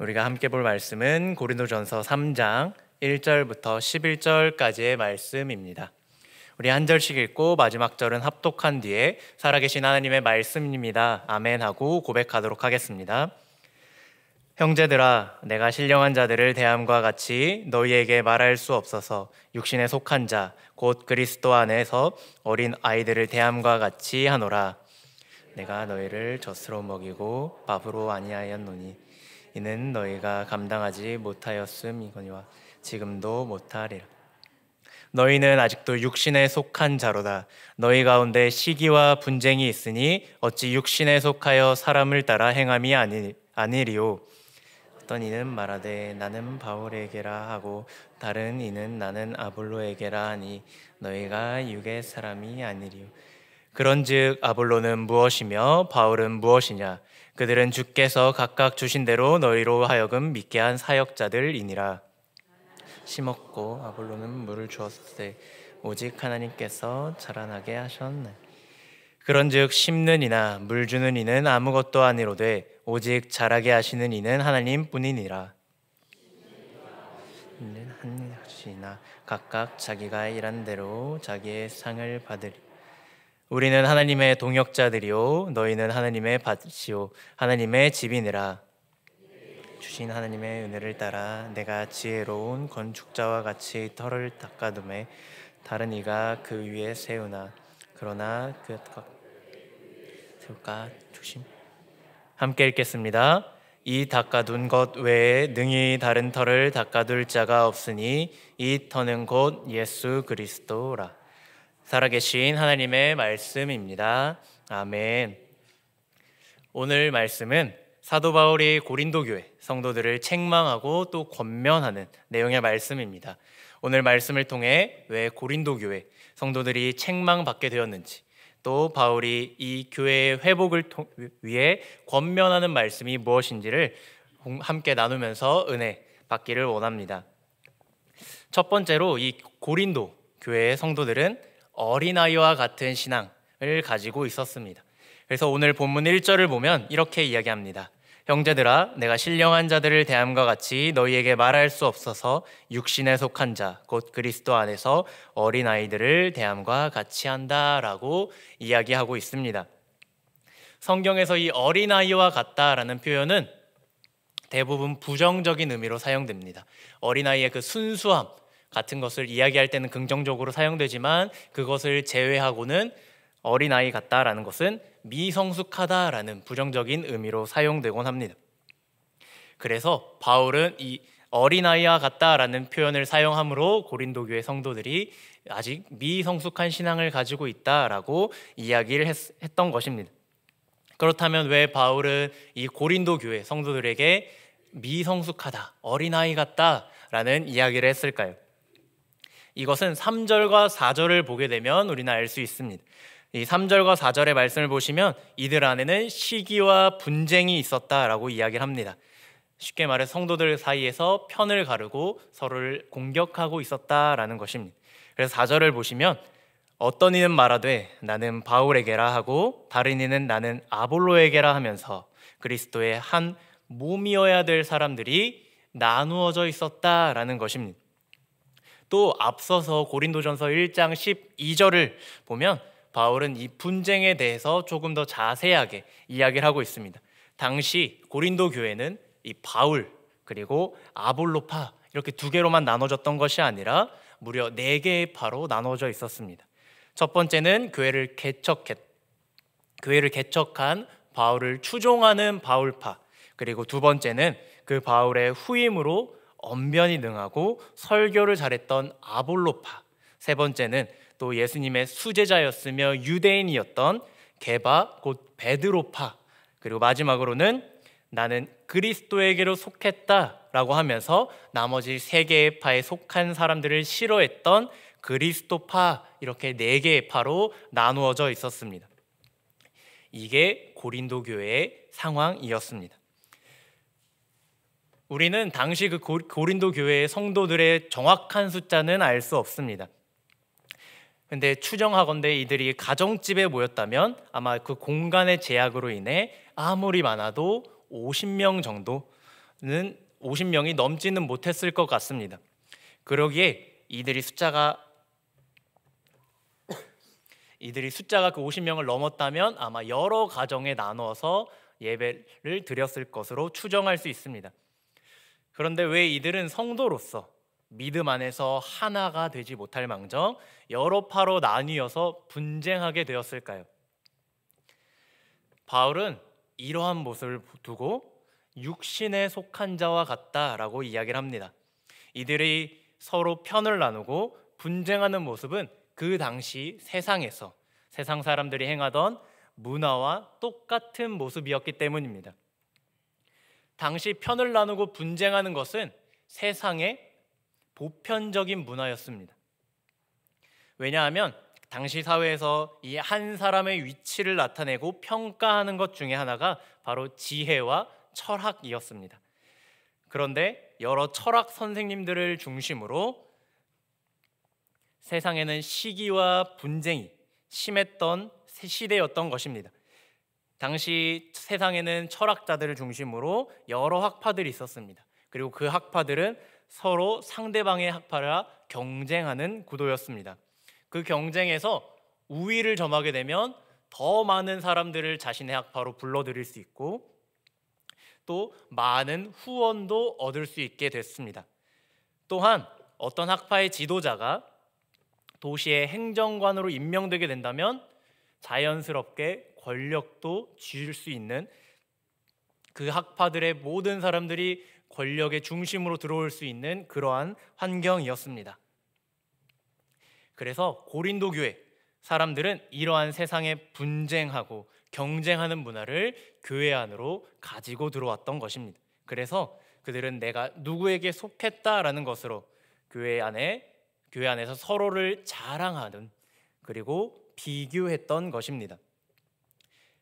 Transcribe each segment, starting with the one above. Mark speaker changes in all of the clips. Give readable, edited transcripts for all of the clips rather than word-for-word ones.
Speaker 1: 우리가 함께 볼 말씀은 고린도전서 3장 1절부터 11절까지의 말씀입니다. 우리 한 절씩 읽고 마지막 절은 합독한 뒤에 살아계신 하나님의 말씀입니다. 아멘 하고 고백하도록 하겠습니다. 형제들아, 내가 신령한 자들을 대함과 같이 너희에게 말할 수 없어서 육신에 속한 자, 곧 그리스도 안에서 어린 아이들을 대함과 같이 하노라. 내가 너희를 젖으로 먹이고 밥으로 아니하였노니 이는 너희가 감당하지 못하였음이거니와 지금도 못하리라. 너희는 아직도 육신에 속한 자로다. 너희 가운데 시기와 분쟁이 있으니 어찌 육신에 속하여 사람을 따라 행함이 아니리요. 어떤 이는 말하되 나는 바울에게라 하고 다른 이는 나는 아볼로에게라 하니 너희가 육의 사람이 아니리요. 그런즉 아볼로는 무엇이며 바울은 무엇이냐? 그들은 주께서 각각 주신 대로 너희로 하여금 믿게 한 사역자들이니라. 심었고 아볼로는 물을 주었으되 오직 하나님께서 자라나게 하셨네. 그런즉 심는 이나 물 주는 이는 아무것도 아니로되 오직 자라게 하시는 이는 하나님뿐이니라. 이는 한 것이나 각각 자기가 일한 대로 자기의 상을 받으리. 우리는 하나님의 동역자들이요 너희는 하나님의 밭이요 하나님의 집이니라. 주신 하나님의 은혜를 따라 내가 지혜로운 건축자와 같이 터를 닦아두매 다른 이가 그 위에 세우나 그러나 그 세울까 조심. 함께 읽겠습니다. 이 닦아둔 것 외에 능히 다른 터를 닦아둘 자가 없으니 이 터는 곧 예수 그리스도라. 살아계신 하나님의 말씀입니다. 아멘. 오늘 말씀은 사도 바울이 고린도 교회 성도들을 책망하고 또 권면하는 내용의 말씀입니다. 오늘 말씀을 통해 왜 고린도 교회 성도들이 책망받게 되었는지, 또 바울이 이 교회의 회복을 위해 권면하는 말씀이 무엇인지를 함께 나누면서 은혜 받기를 원합니다. 첫 번째로 이 고린도 교회의 성도들은 어린아이와 같은 신앙을 가지고 있었습니다. 그래서 오늘 본문 1절을 보면 이렇게 이야기합니다. 형제들아, 내가 신령한 자들을 대함과 같이 너희에게 말할 수 없어서 육신에 속한 자, 곧 그리스도 안에서 어린아이들을 대함과 같이 한다라고 이야기하고 있습니다. 성경에서 이 어린아이와 같다라는 표현은 대부분 부정적인 의미로 사용됩니다. 어린아이의 그 순수함 같은 것을 이야기할 때는 긍정적으로 사용되지만 그것을 제외하고는 어린아이 같다라는 것은 미성숙하다라는 부정적인 의미로 사용되곤 합니다. 그래서 바울은 이 어린아이와 같다라는 표현을 사용함으로 고린도 교회 성도들이 아직 미성숙한 신앙을 가지고 있다라고 이야기를 했던 것입니다. 그렇다면 왜 바울은 이 고린도 교회 성도들에게 미성숙하다, 어린아이 같다라는 이야기를 했을까요? 이것은 3절과 4절을 보게 되면 우리는 알 수 있습니다. 이 3절과 4절의 말씀을 보시면 이들 안에는 시기와 분쟁이 있었다라고 이야기를 합니다. 쉽게 말해 성도들 사이에서 편을 가르고 서로를 공격하고 있었다라는 것입니다. 그래서 4절을 보시면 어떤 이는 말하되 나는 바울에게라 하고 다른 이는 나는 아볼로에게라 하면서 그리스도의 한 몸이어야 될 사람들이 나누어져 있었다라는 것입니다. 또 앞서서 고린도전서 1장 12절을 보면 바울은 이 분쟁에 대해서 조금 더 자세하게 이야기를 하고 있습니다. 당시 고린도 교회는 이 바울 그리고 아볼로파 이렇게 두 개로만 나눠졌던 것이 아니라 무려 4개의 파로 나눠져 있었습니다. 첫 번째는 교회를 개척한 바울을 추종하는 바울파, 그리고 두 번째는 그 바울의 후임으로 언변이 능하고 설교를 잘했던 아볼로파, 세 번째는 또 예수님의 수제자였으며 유대인이었던 게바 곧 베드로파, 그리고 마지막으로는 나는 그리스도에게로 속했다라고 하면서 나머지 3개의 파에 속한 사람들을 싫어했던 그리스도파, 이렇게 4개의 파로 나누어져 있었습니다. 이게 고린도 교회의 상황이었습니다. 우리는 당시 그 고린도 교회의 성도들의 정확한 숫자는 알 수 없습니다. 근데 추정하건대 이들이 가정집에 모였다면 아마 그 공간의 제약으로 인해 아무리 많아도 50명 정도 50명이 넘지는 못했을 것 같습니다. 그러기에 이들이 숫자가 그 50명을 넘었다면 아마 여러 가정에 나눠서 예배를 드렸을 것으로 추정할 수 있습니다. 그런데 왜 이들은 성도로서 믿음 안에서 하나가 되지 못할 망정 여러 파로 나뉘어서 분쟁하게 되었을까요? 바울은 이러한 모습을 두고 육신에 속한 자와 같다라고 이야기를 합니다. 이들이 서로 편을 나누고 분쟁하는 모습은 그 당시 세상에서 세상 사람들이 행하던 문화와 똑같은 모습이었기 때문입니다. 당시 편을 나누고 분쟁하는 것은 세상의 보편적인 문화였습니다. 왜냐하면 당시 사회에서 이 한 사람의 위치를 나타내고 평가하는 것 중에 하나가 바로 지혜와 철학이었습니다. 그런데 여러 철학 선생님들을 중심으로 세상에는 시기와 분쟁이 심했던 시대였던 것입니다. 당시 세상에는 철학자들을 중심으로 여러 학파들이 있었습니다. 그리고 그 학파들은 서로 상대방의 학파와 경쟁하는 구도였습니다. 그 경쟁에서 우위를 점하게 되면 더 많은 사람들을 자신의 학파로 불러들일 수 있고 또 많은 후원도 얻을 수 있게 됐습니다. 또한 어떤 학파의 지도자가 도시의 행정관으로 임명되게 된다면 자연스럽게 권력도 쥐을 수 있는 그 학파들의 모든 사람들이 권력의 중심으로 들어올 수 있는 그러한 환경이었습니다. 그래서 고린도 교회 사람들은 이러한 세상에 분쟁하고 경쟁하는 문화를 교회 안으로 가지고 들어왔던 것입니다. 그래서 그들은 내가 누구에게 속했다라는 것으로 교회 안에서 서로를 자랑하는 그리고 비교했던 것입니다.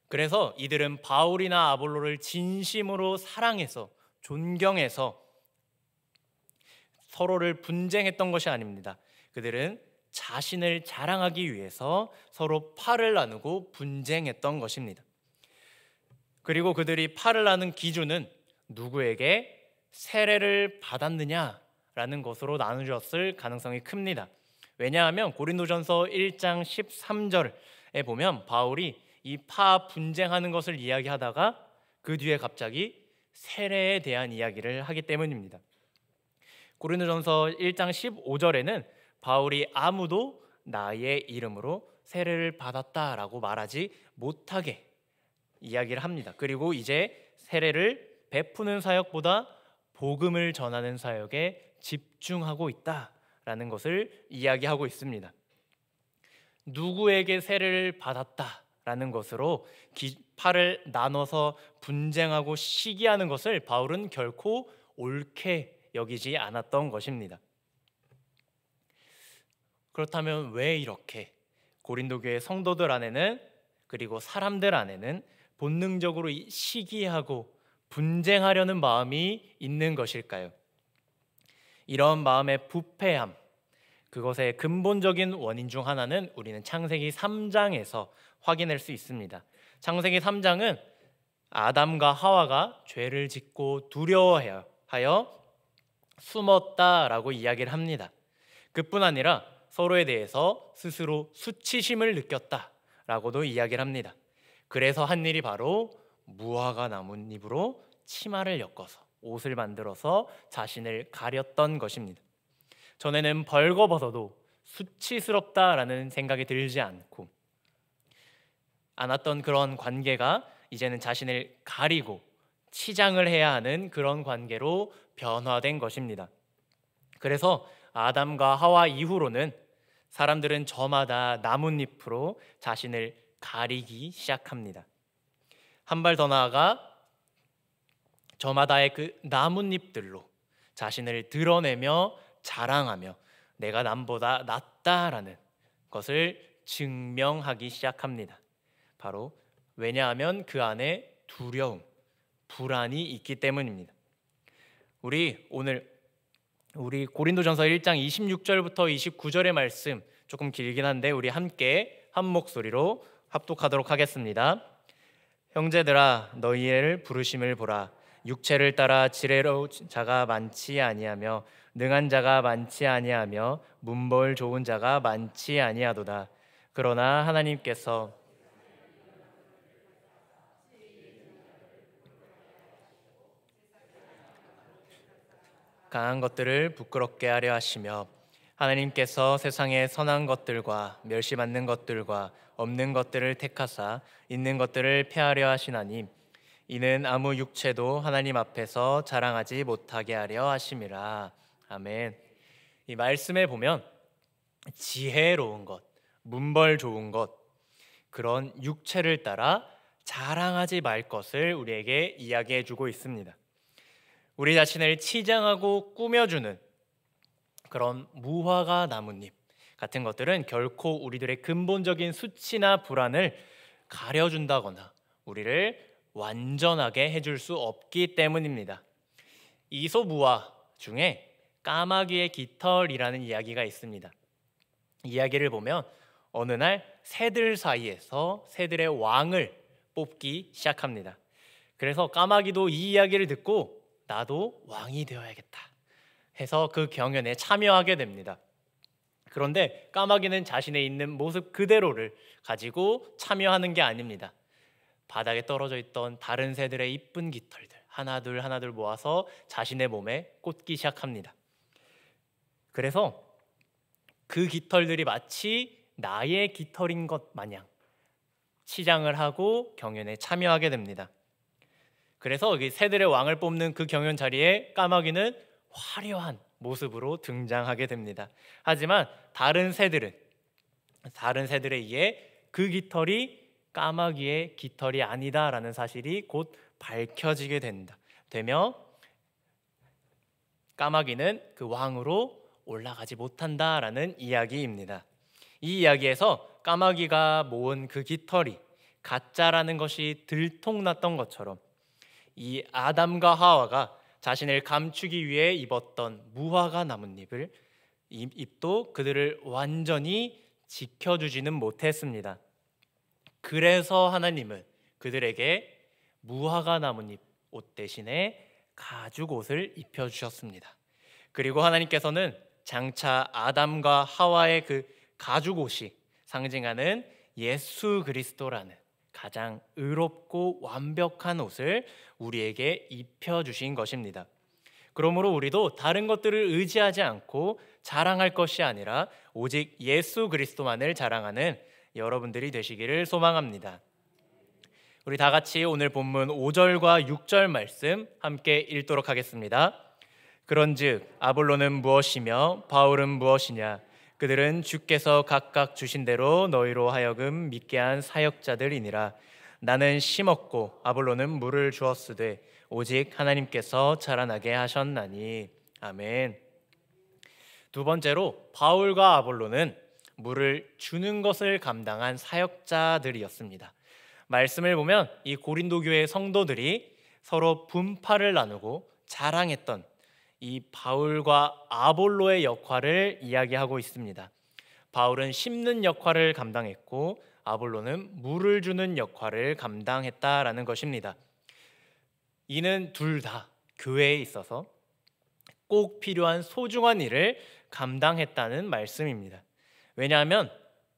Speaker 1: 그래서 이들은 바울이나 아볼로를 진심으로 사랑해서 존경해서 서로를 분쟁했던 것이 아닙니다. 그들은 자신을 자랑하기 위해서 서로 팔을 나누고 분쟁했던 것입니다. 그리고 그들이 팔을 나눈 기준은 누구에게 세례를 받았느냐라는 것으로 나누었을 가능성이 큽니다. 왜냐하면 고린도전서 1장 13절에 보면 바울이 이 파 분쟁하는 것을 이야기하다가 그 뒤에 갑자기 세례에 대한 이야기를 하기 때문입니다. 고린도전서 1장 15절에는 바울이 아무도 나의 이름으로 세례를 받았다라고 말하지 못하게 이야기를 합니다. 그리고 이제 세례를 베푸는 사역보다 복음을 전하는 사역에 집중하고 있다라는 것을 이야기하고 있습니다. 누구에게 세례를 받았다라는 것으로 팔을 나눠서 분쟁하고 시기하는 것을 바울은 결코 옳게 여기지 않았던 것입니다. 그렇다면 왜 이렇게 고린도 교회 성도들 안에는 그리고 사람들 안에는 본능적으로 시기하고 분쟁하려는 마음이 있는 것일까요? 이런 마음의 부패함, 그것의 근본적인 원인 중 하나는 우리는 창세기 3장에서 확인할 수 있습니다. 창세기 3장은 아담과 하와가 죄를 짓고 두려워하여 숨었다라고 이야기를 합니다. 그뿐 아니라 서로에 대해서 스스로 수치심을 느꼈다라고도 이야기를 합니다. 그래서 한 일이 바로 무화과 나뭇잎으로 치마를 엮어서 옷을 만들어서 자신을 가렸던 것입니다. 전에는 벌거벗어도 수치스럽다라는 생각이 들지 않았던 그런 관계가 이제는 자신을 가리고 치장을 해야 하는 그런 관계로 변화된 것입니다. 그래서 아담과 하와 이후로는 사람들은 저마다 나뭇잎으로 자신을 가리기 시작합니다. 한 발 더 나아가 저마다의 그 나뭇잎들로 자신을 드러내며 자랑하며 내가 남보다 낫다라는 것을 증명하기 시작합니다. 바로 왜냐하면 그 안에 두려움, 불안이 있기 때문입니다. 우리 고린도전서 1장 26절부터 29절의 말씀 조금 길긴 한데 우리 함께 한 목소리로 합독하도록 하겠습니다. 형제들아 너희를 부르심을 보라. 육체를 따라 지혜로운 자가 많지 아니하며 능한 자가 많지 아니하며 문벌 좋은 자가 많지 아니하도다. 그러나 하나님께서 강한 것들을 부끄럽게 하려 하시며 하나님께서 세상의 선한 것들과 멸시받는 것들과 없는 것들을 택하사 있는 것들을 폐하려 하시나니 이는 아무 육체도 하나님 앞에서 자랑하지 못하게 하려 하심이라. 아멘. 이 말씀에 보면 지혜로운 것, 문벌 좋은 것, 그런 육체를 따라 자랑하지 말 것을 우리에게 이야기해 주고 있습니다. 우리 자신을 치장하고 꾸며주는 그런 무화과 나뭇잎 같은 것들은 결코 우리들의 근본적인 수치나 불안을 가려준다거나 우리를 완전하게 해줄 수 없기 때문입니다. 이소무화 중에 까마귀의 깃털이라는 이야기가 있습니다. 이야기를 보면 어느 날 새들 사이에서 새들의 왕을 뽑기 시작합니다. 그래서 까마귀도 이 이야기를 듣고 나도 왕이 되어야겠다 해서 그 경연에 참여하게 됩니다. 그런데 까마귀는 자신의 있는 모습 그대로를 가지고 참여하는 게 아닙니다. 바닥에 떨어져 있던 다른 새들의 이쁜 깃털들 하나둘 모아서 자신의 몸에 꽂기 시작합니다. 그래서 그 깃털들이 마치 나의 깃털인 것 마냥 치장을 하고 경연에 참여하게 됩니다. 그래서 새들의 왕을 뽑는 그 경연 자리에 까마귀는 화려한 모습으로 등장하게 됩니다. 하지만 다른 새들에 의해 그 깃털이 까마귀의 깃털이 아니다라는 사실이 곧 밝혀지게 되며 까마귀는 그 왕으로 올라가지 못한다라는 이야기입니다. 이 이야기에서 까마귀가 모은 그 깃털이 가짜라는 것이 들통났던 것처럼 이 아담과 하와가 자신을 감추기 위해 입었던 무화과 나뭇잎을 잎도 그들을 완전히 지켜주지는 못했습니다. 그래서 하나님은 그들에게 무화과 나뭇잎 옷 대신에 가죽 옷을 입혀주셨습니다. 그리고 하나님께서는 장차 아담과 하와의 그 가죽 옷이 상징하는 예수 그리스도라는 가장 의롭고 완벽한 옷을 우리에게 입혀주신 것입니다. 그러므로 우리도 다른 것들을 의지하지 않고 자랑할 것이 아니라 오직 예수 그리스도만을 자랑하는 여러분들이 되시기를 소망합니다. 우리 다 같이 오늘 본문 5절과 6절 말씀 함께 읽도록 하겠습니다. 그런즉 아볼로는 무엇이며 바울은 무엇이냐? 그들은 주께서 각각 주신 대로 너희로 하여금 믿게 한 사역자들이니라. 나는 심었고 아볼로는 물을 주었으되 오직 하나님께서 자라나게 하셨나니. 아멘. 두 번째로 바울과 아볼로는 물을 주는 것을 감당한 사역자들이었습니다. 말씀을 보면 이 고린도 교회 성도들이 서로 분파를 나누고 자랑했던 이 바울과 아볼로의 역할을 이야기하고 있습니다. 바울은 심는 역할을 감당했고 아볼로는 물을 주는 역할을 감당했다라는 것입니다. 이는 둘 다 교회에 있어서 꼭 필요한 소중한 일을 감당했다는 말씀입니다. 왜냐하면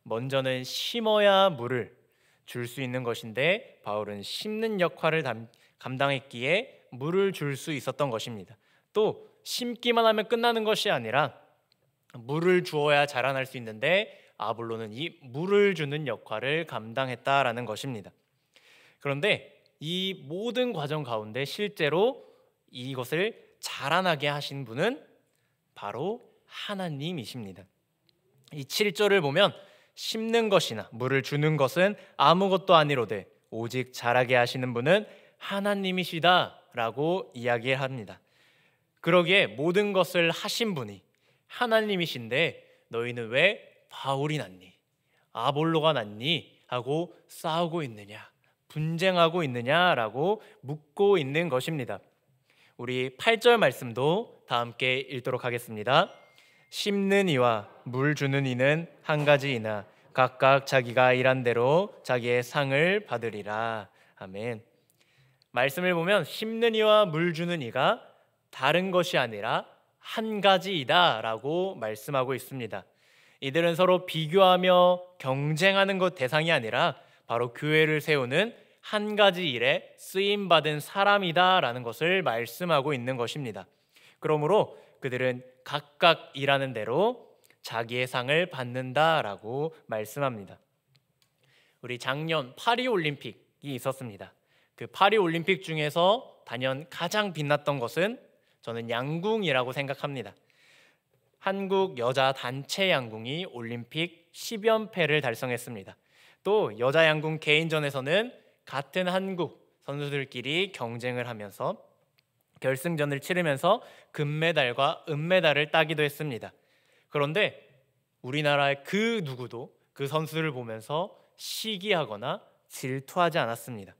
Speaker 1: 먼저는 심어야 물을 줄 수 있는 것인데 바울은 심는 역할을 감당했기에 물을 줄 수 있었던 것입니다. 또 심기만 하면 끝나는 것이 아니라 물을 주어야 자라날 수 있는데 아볼로는 이 물을 주는 역할을 감당했다라는 것입니다. 그런데 이 모든 과정 가운데 실제로 이것을 자라나게 하신 분은 바로 하나님이십니다. 이 7절을 보면 심는 것이나 물을 주는 것은 아무것도 아니로되 오직 자라게 하시는 분은 하나님이시다라고 이야기합니다. 그러기에 모든 것을 하신 분이 하나님이신데 너희는 왜 바울이 낫니? 아볼로가 낫니? 하고 싸우고 있느냐? 분쟁하고 있느냐라고 묻고 있는 것입니다. 우리 8절 말씀도 다 함께 읽도록 하겠습니다. 심는 이와 물 주는 이는 한 가지이나 각각 자기가 일한 대로 자기의 상을 받으리라. 아멘. 말씀을 보면 심는 이와 물 주는 이가 다른 것이 아니라 한 가지이다 라고 말씀하고 있습니다. 이들은 서로 비교하며 경쟁하는 것 대상이 아니라 바로 교회를 세우는 한 가지 일에 쓰임받은 사람이다 라는 것을 말씀하고 있는 것입니다. 그러므로 그들은 각각 일하는 대로 자기의 상을 받는다라고 말씀합니다. 우리 작년 파리올림픽이 있었습니다. 그 파리올림픽 중에서 단연 가장 빛났던 것은 저는 양궁이라고 생각합니다. 한국 여자 단체 양궁이 올림픽 10연패를 달성했습니다. 또 여자 양궁 개인전에서는 같은 한국 선수들끼리 경쟁을 하면서 결승전을 치르면서 금메달과 은메달을 따기도 했습니다. 그런데 우리나라의 그 누구도 그 선수를 보면서 시기하거나 질투하지 않았습니다.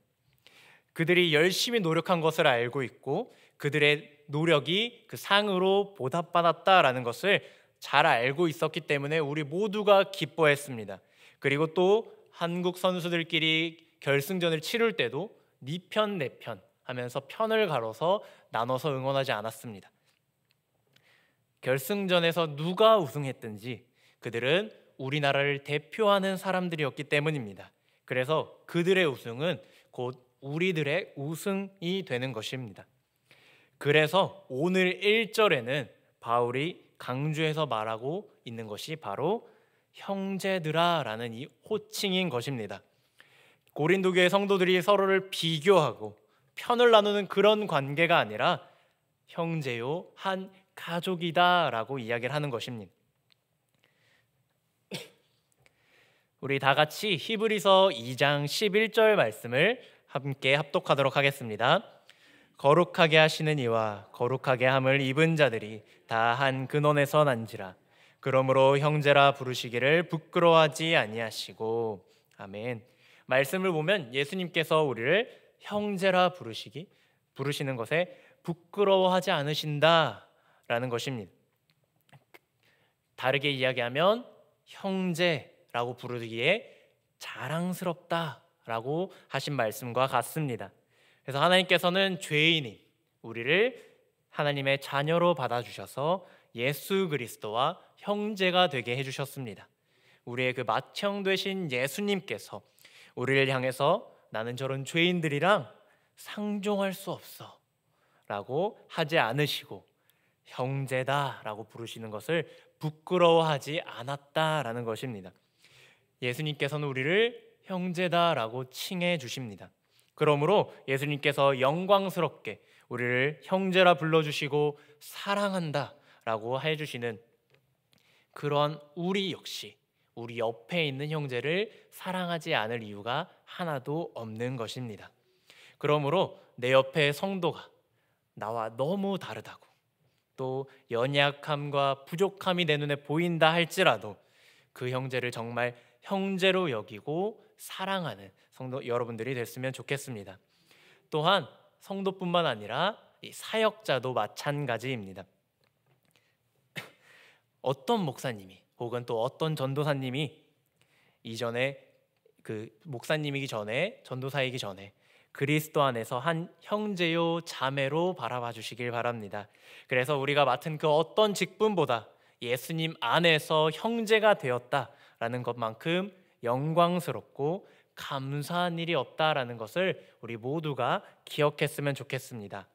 Speaker 1: 그들이 열심히 노력한 것을 알고 있고 그들의 노력이 그 상으로 보답받았다라는 것을 잘 알고 있었기 때문에 우리 모두가 기뻐했습니다. 그리고 또 한국 선수들끼리 결승전을 치를 때도 네 편 내 편 하면서 편을 가로서 나눠서 응원하지 않았습니다. 결승전에서 누가 우승했든지 그들은 우리나라를 대표하는 사람들이었기 때문입니다. 그래서 그들의 우승은 곧 우리들의 우승이 되는 것입니다. 그래서 오늘 1절에는 바울이 강조해서 말하고 있는 것이 바로 형제들아 라는 이 호칭인 것입니다. 고린도 교회 성도들이 서로를 비교하고 편을 나누는 그런 관계가 아니라 형제요 한 가족이다 라고 이야기를 하는 것입니다. 우리 다 같이 히브리서 2장 11절 말씀을 함께 합독하도록 하겠습니다. 거룩하게 하시는 이와 거룩하게 함을 입은 자들이 다 한 근원에서 난지라. 그러므로 형제라 부르시기를 부끄러워하지 아니하시고. 아멘. 말씀을 보면 예수님께서 우리를 형제라 부르시는 것에 부끄러워하지 않으신다라는 것입니다. 다르게 이야기하면 형제라고 부르기에 자랑스럽다라고 하신 말씀과 같습니다. 그래서 하나님께서는 죄인인 우리를 하나님의 자녀로 받아주셔서 예수 그리스도와 형제가 되게 해주셨습니다. 우리의 그 맏형 되신 예수님께서 우리를 향해서 나는 저런 죄인들이랑 상종할 수 없어 라고 하지 않으시고 형제다 라고 부르시는 것을 부끄러워하지 않았다라는 것입니다. 예수님께서는 우리를 형제다 라고 칭해 주십니다. 그러므로 예수님께서 영광스럽게 우리를 형제라 불러주시고 사랑한다 라고 해주시는 그런 우리 역시 우리 옆에 있는 형제를 사랑하지 않을 이유가 하나도 없는 것입니다. 그러므로 내 옆에 성도가 나와 너무 다르다고 또 연약함과 부족함이 내 눈에 보인다 할지라도 그 형제를 정말 형제로 여기고 사랑하는 성도 여러분들이 됐으면 좋겠습니다. 또한 성도뿐만 아니라 이 사역자도 마찬가지입니다. 어떤 목사님이 혹은 또 어떤 전도사님이 이전에 그 목사님이기 전에 전도사이기 전에 그리스도 안에서 한 형제요 자매로 바라봐 주시길 바랍니다. 그래서 우리가 맡은 그 어떤 직분보다 예수님 안에서 형제가 되었다라는 것만큼 영광스럽고 감사한 일이 없다라는 것을 우리 모두가 기억했으면 좋겠습니다.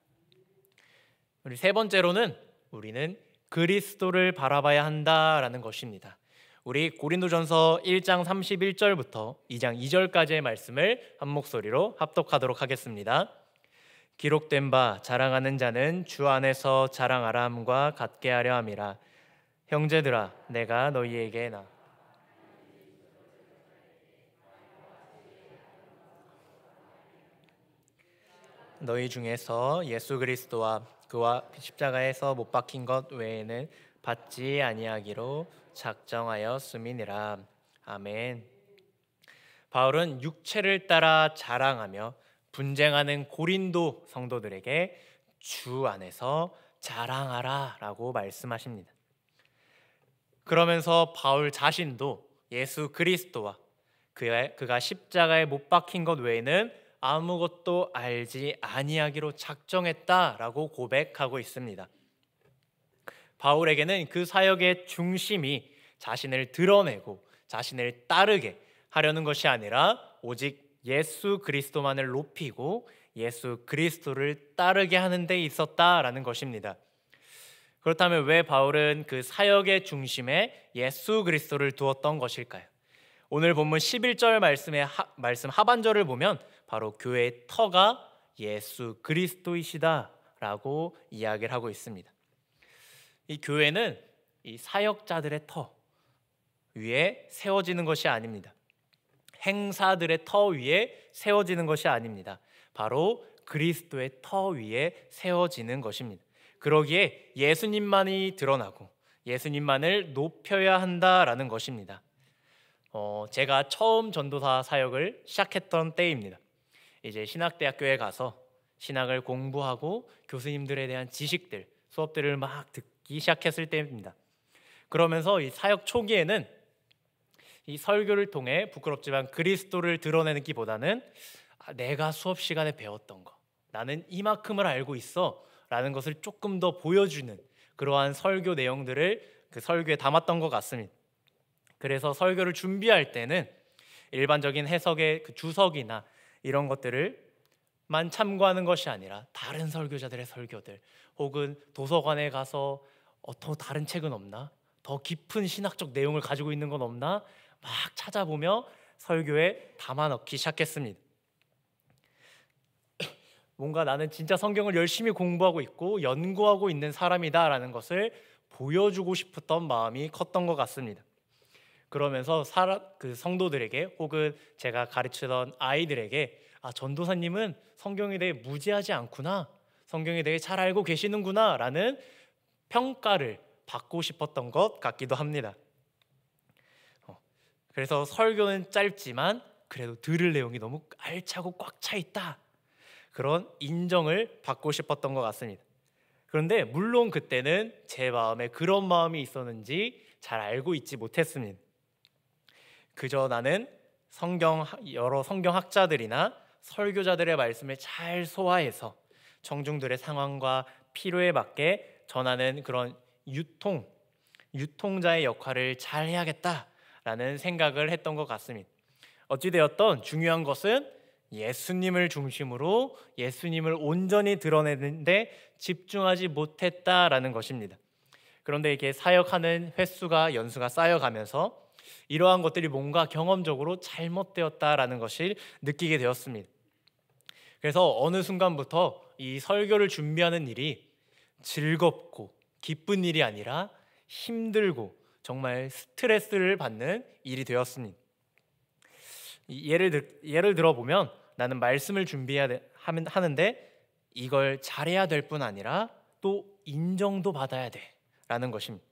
Speaker 1: 우리 세 번째로는 우리는 그리스도를 바라봐야 한다라는 것입니다. 우리 고린도전서 1장 31절부터 2장 2절까지의 말씀을 한 목소리로 합독하도록 하겠습니다. 기록된 바 자랑하는 자는 주 안에서 자랑하라 함과 같게 하려 함이라. 형제들아 내가 너희에게 너희 중에서 예수 그리스도와 그와 십자가에서 못 박힌 것 외에는 받지 아니하기로 작정하였음이니라. 아멘. 바울은 육체를 따라 자랑하며 분쟁하는 고린도 성도들에게 주 안에서 자랑하라 라고 말씀하십니다. 그러면서 바울 자신도 예수 그리스도와 그가 십자가에 못 박힌 것 외에는 아무것도 알지 아니하기로 작정했다라고 고백하고 있습니다. 바울에게는 그 사역의 중심이 자신을 드러내고 자신을 따르게 하려는 것이 아니라 오직 예수 그리스도만을 높이고 예수 그리스도를 따르게 하는 데 있었다라는 것입니다. 그렇다면 왜 바울은 그 사역의 중심에 예수 그리스도를 두었던 것일까요? 오늘 본문 11절 말씀 하반절을 보면 바로 교회의 터가 예수 그리스도이시다라고 이야기를 하고 있습니다. 이 교회는 이 사역자들의 터 위에 세워지는 것이 아닙니다. 행사들의 터 위에 세워지는 것이 아닙니다. 바로 그리스도의 터 위에 세워지는 것입니다. 그러기에 예수님만이 드러나고 예수님만을 높여야 한다라는 것입니다. 제가 처음 전도사 사역을 시작했던 때입니다. 이제 신학대학교에 가서 신학을 공부하고 교수님들에 대한 지식들, 수업들을 막 듣기 시작했을 때입니다. 그러면서 이 사역 초기에는 이 설교를 통해 부끄럽지만 그리스도를 드러내기보다는 내가 수업 시간에 배웠던 거, 나는 이만큼을 알고 있어 라는 것을 조금 더 보여주는 그러한 설교 내용들을 그 설교에 담았던 것 같습니다. 그래서 설교를 준비할 때는 일반적인 해석의 그 주석이나 이런 것들을만 참고하는 것이 아니라 다른 설교자들의 설교들 혹은 도서관에 가서 더 다른 책은 없나? 더 깊은 신학적 내용을 가지고 있는 건 없나? 막 찾아보며 설교에 담아 넣기 시작했습니다. 뭔가 나는 진짜 성경을 열심히 공부하고 있고 연구하고 있는 사람이다라는 것을 보여주고 싶었던 마음이 컸던 것 같습니다. 그러면서 그 성도들에게 혹은 제가 가르치던 아이들에게 전도사님은 성경에 대해 무지하지 않구나, 성경에 대해 잘 알고 계시는구나 라는 평가를 받고 싶었던 것 같기도 합니다. 그래서 설교는 짧지만 그래도 들을 내용이 너무 알차고 꽉 차 있다, 그런 인정을 받고 싶었던 것 같습니다. 그런데 물론 그때는 제 마음에 그런 마음이 있었는지 잘 알고 있지 못했습니다. 그저 나는 여러 성경학자들이나 설교자들의 말씀을 잘 소화해서 청중들의 상황과 필요에 맞게 전하는 그런 유통자의 역할을 잘 해야겠다라는 생각을 했던 것 같습니다. 어찌되었던 중요한 것은 예수님을 중심으로 예수님을 온전히 드러내는데 집중하지 못했다라는 것입니다. 그런데 이게 사역하는 연수가 쌓여가면서 이러한 것들이 뭔가 경험적으로 잘못되었다라는 것을 느끼게 되었습니다. 그래서 어느 순간부터 이 설교를 준비하는 일이 즐겁고 기쁜 일이 아니라 힘들고 정말 스트레스를 받는 일이 되었습니다. 예를 들어보면 나는 말씀을 하는데 이걸 잘해야 될 뿐 아니라 또 인정도 받아야 돼 라는 것입니다.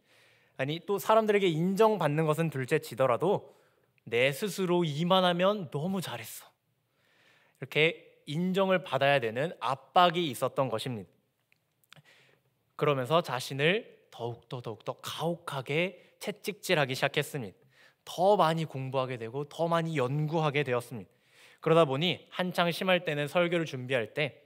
Speaker 1: 아니, 또 사람들에게 인정받는 것은 둘째치더라도 내 스스로 이만하면 너무 잘했어, 이렇게 인정을 받아야 되는 압박이 있었던 것입니다. 그러면서 자신을 더욱더 가혹하게 채찍질하기 시작했습니다. 더 많이 공부하게 되고 더 많이 연구하게 되었습니다. 그러다 보니 한창 심할 때는 설교를 준비할 때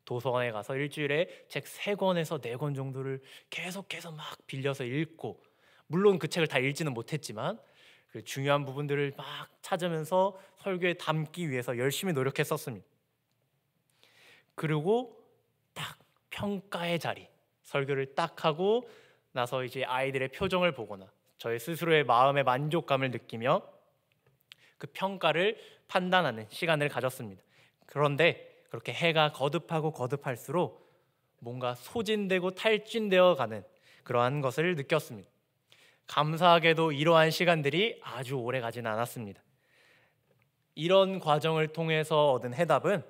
Speaker 1: 도서관에 가서 일주일에 책 3권에서 4권 정도를 계속해서 막 빌려서 읽고, 물론 그 책을 다 읽지는 못했지만 그 중요한 부분들을 막 찾으면서 설교에 담기 위해서 열심히 노력했었습니다. 그리고 딱 평가의 자리, 설교를 딱 하고 나서 이제 아이들의 표정을 보거나 저의 스스로의 마음의 만족감을 느끼며 그 평가를 판단하는 시간을 가졌습니다. 그런데 그렇게 해가 거듭할수록 뭔가 소진되고 탈진되어 가는 그러한 것을 느꼈습니다. 감사하게도 이러한 시간들이 아주 오래 가지는 않았습니다. 이런 과정을 통해서 얻은 해답은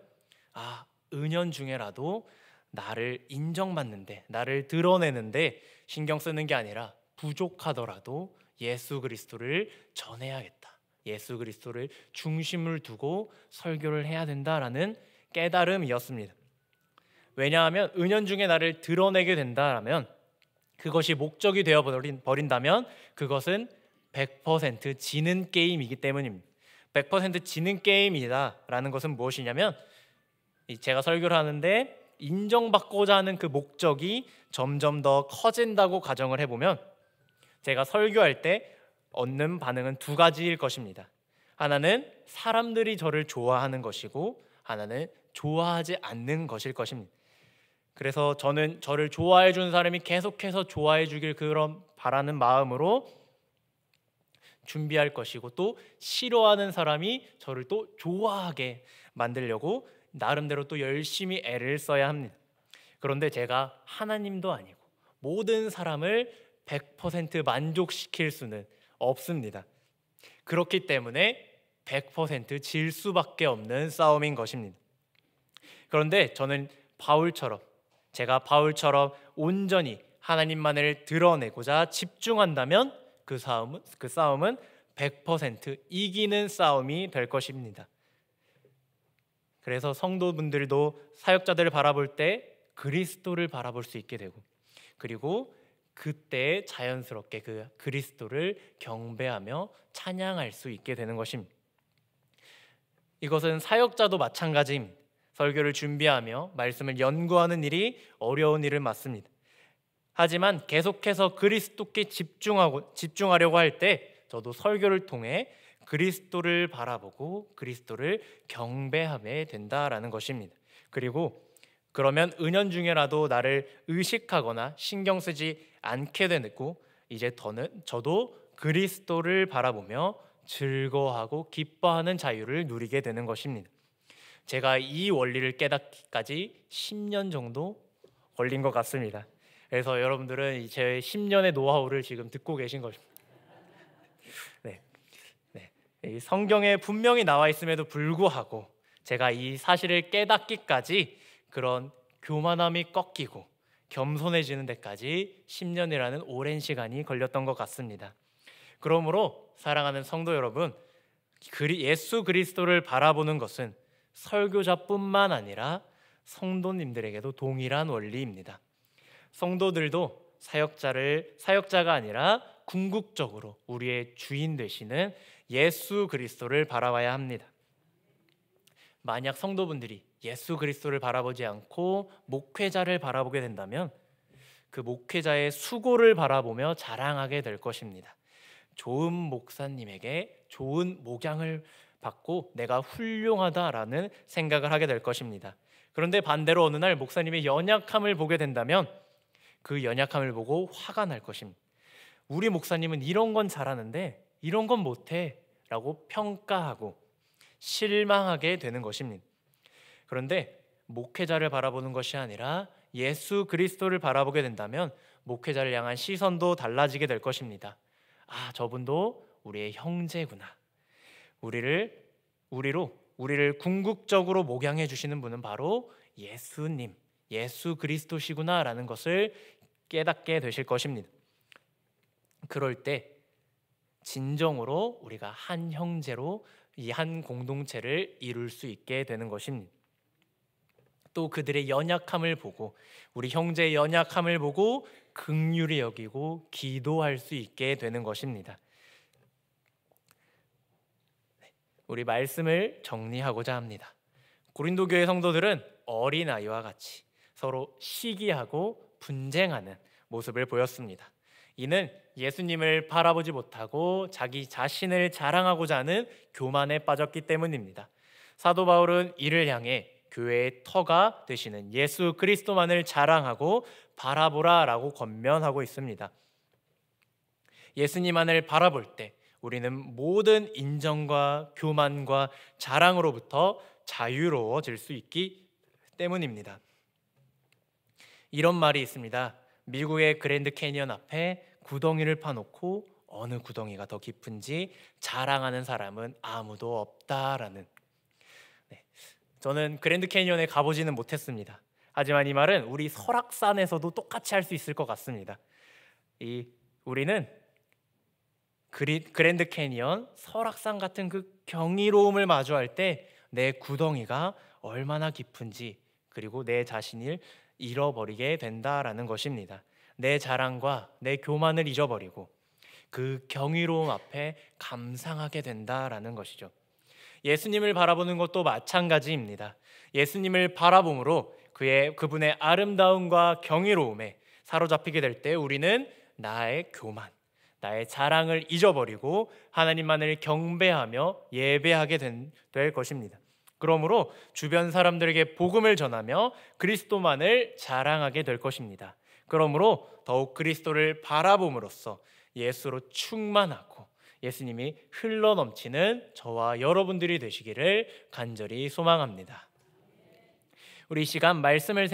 Speaker 1: 은연중에라도 나를 인정받는데, 나를 드러내는데 신경 쓰는 게 아니라 부족하더라도 예수 그리스도를 전해야겠다, 예수 그리스도를 중심을 두고 설교를 해야 된다라는 깨달음이었습니다. 왜냐하면 은연중에 나를 드러내게 된다면, 그것이 목적이 되어버린다면 그것은 100% 지는 게임이기 때문입니다. 100% 지는 게임이다라는 것은 무엇이냐면 제가 설교를 하는데 인정받고자 하는 그 목적이 점점 더 커진다고 가정을 해보면 제가 설교할 때 얻는 반응은 두 가지일 것입니다. 하나는 사람들이 저를 좋아하는 것이고 하나는 좋아하지 않는 것일 것입니다. 그래서 저는 저를 좋아해 준 사람이 계속해서 좋아해 주길 그런 바라는 마음으로 준비할 것이고, 또 싫어하는 사람이 저를 또 좋아하게 만들려고 나름대로 또 열심히 애를 써야 합니다. 그런데 제가 하나님도 아니고 모든 사람을 100% 만족시킬 수는 없습니다. 그렇기 때문에 100% 질 수밖에 없는 싸움인 것입니다. 그런데 저는 제가 바울처럼 온전히 하나님만을 드러내고자 집중한다면 그 싸움은 100% 이기는 싸움이 될 것입니다. 그래서 성도분들도 사역자들을 바라볼 때 그리스도를 바라볼 수 있게 되고, 그리고 그때 자연스럽게 그 그리스도를 경배하며 찬양할 수 있게 되는 것입니다. 이것은 사역자도 마찬가지입니다. 설교를 준비하며 말씀을 연구하는 일이 어려운 일을 맞습니다. 하지만 계속해서 그리스도께 집중하려고 할 때 저도 설교를 통해 그리스도를 바라보고 그리스도를 경배하게 된다라는 것입니다. 그리고 그러면 은연중에라도 나를 의식하거나 신경 쓰지 않게 되고, 이제 저도 그리스도를 바라보며 즐거워하고 기뻐하는 자유를 누리게 되는 것입니다. 제가 이 원리를 깨닫기까지 10년 정도 걸린 것 같습니다. 그래서 여러분들은 제 10년의 노하우를 지금 듣고 계신 것입니다. 이 성경에 분명히 나와 있음에도 불구하고 제가 이 사실을 깨닫기까지 그런 교만함이 꺾이고 겸손해지는 데까지 10년이라는 오랜 시간이 걸렸던 것 같습니다. 그러므로 사랑하는 성도 여러분, 예수 그리스도를 바라보는 것은 설교자뿐만 아니라 성도님들에게도 동일한 원리입니다. 성도들도 사역자가 아니라 궁극적으로 우리의 주인 되시는 예수 그리스도를 바라봐야 합니다. 만약 성도분들이 예수 그리스도를 바라보지 않고 목회자를 바라보게 된다면 그 목회자의 수고를 바라보며 자랑하게 될 것입니다. 좋은 목사님에게 좋은 목양을 받고 내가 훌륭하다라는 생각을 하게 될 것입니다. 그런데 반대로 어느 날 목사님의 연약함을 보게 된다면 그 연약함을 보고 화가 날 것입니다. 우리 목사님은 이런 건 잘하는데 이런 건 못해 라고 평가하고 실망하게 되는 것입니다. 그런데 목회자를 바라보는 것이 아니라 예수 그리스도를 바라보게 된다면 목회자를 향한 시선도 달라지게 될 것입니다. 아, 저분도 우리의 형제구나. 우리를 궁극적으로 목양해 주시는 분은 바로 예수님, 예수 그리스도시구나라는 것을 깨닫게 되실 것입니다. 그럴 때 진정으로 우리가 한 형제로 이 한 공동체를 이룰 수 있게 되는 것입니다. 또 그들의 연약함을 보고, 우리 형제의 연약함을 보고 긍휼히 여기고 기도할 수 있게 되는 것입니다. 우리 말씀을 정리하고자 합니다. 고린도 교회 성도들은 어린아이와 같이 서로 시기하고 분쟁하는 모습을 보였습니다. 이는 예수님을 바라보지 못하고 자기 자신을 자랑하고자 하는 교만에 빠졌기 때문입니다. 사도 바울은 이를 향해 교회의 터가 되시는 예수 그리스도만을 자랑하고 바라보라라고 권면하고 있습니다. 예수님만을 바라볼 때 우리는 모든 인정과 교만과 자랑으로부터 자유로워질 수 있기 때문입니다. 이런 말이 있습니다. 미국의 그랜드 캐니언 앞에 구덩이를 파놓고 어느 구덩이가 더 깊은지 자랑하는 사람은 아무도 없다라는. 저는 그랜드 캐니언에 가보지는 못했습니다. 하지만 이 말은 우리 설악산에서도 똑같이 할 수 있을 것 같습니다. 우리는 그랜드 캐니언, 설악산 같은 그 경이로움을 마주할 때 내 구덩이가 얼마나 깊은지, 그리고 내 자신을 잃어버리게 된다라는 것입니다. 내 자랑과 내 교만을 잊어버리고 그 경이로움 앞에 감상하게 된다라는 것이죠. 예수님을 바라보는 것도 마찬가지입니다. 예수님을 바라봄으로 그분의 아름다움과 경이로움에 사로잡히게 될 때 우리는 나의 교만, 나의 자랑을 잊어버리고 하나님만을 경배하며 예배하게 될 것입니다. 그러므로 주변 사람들에게 복음을 전하며 그리스도만을 자랑하게 될 것입니다. 그러므로 더욱 그리스도를 바라봄으로써 예수로 충만하고 예수님이 흘러넘치는 저와 여러분들이 되시기를 간절히 소망합니다. 우리 이 시간 말씀을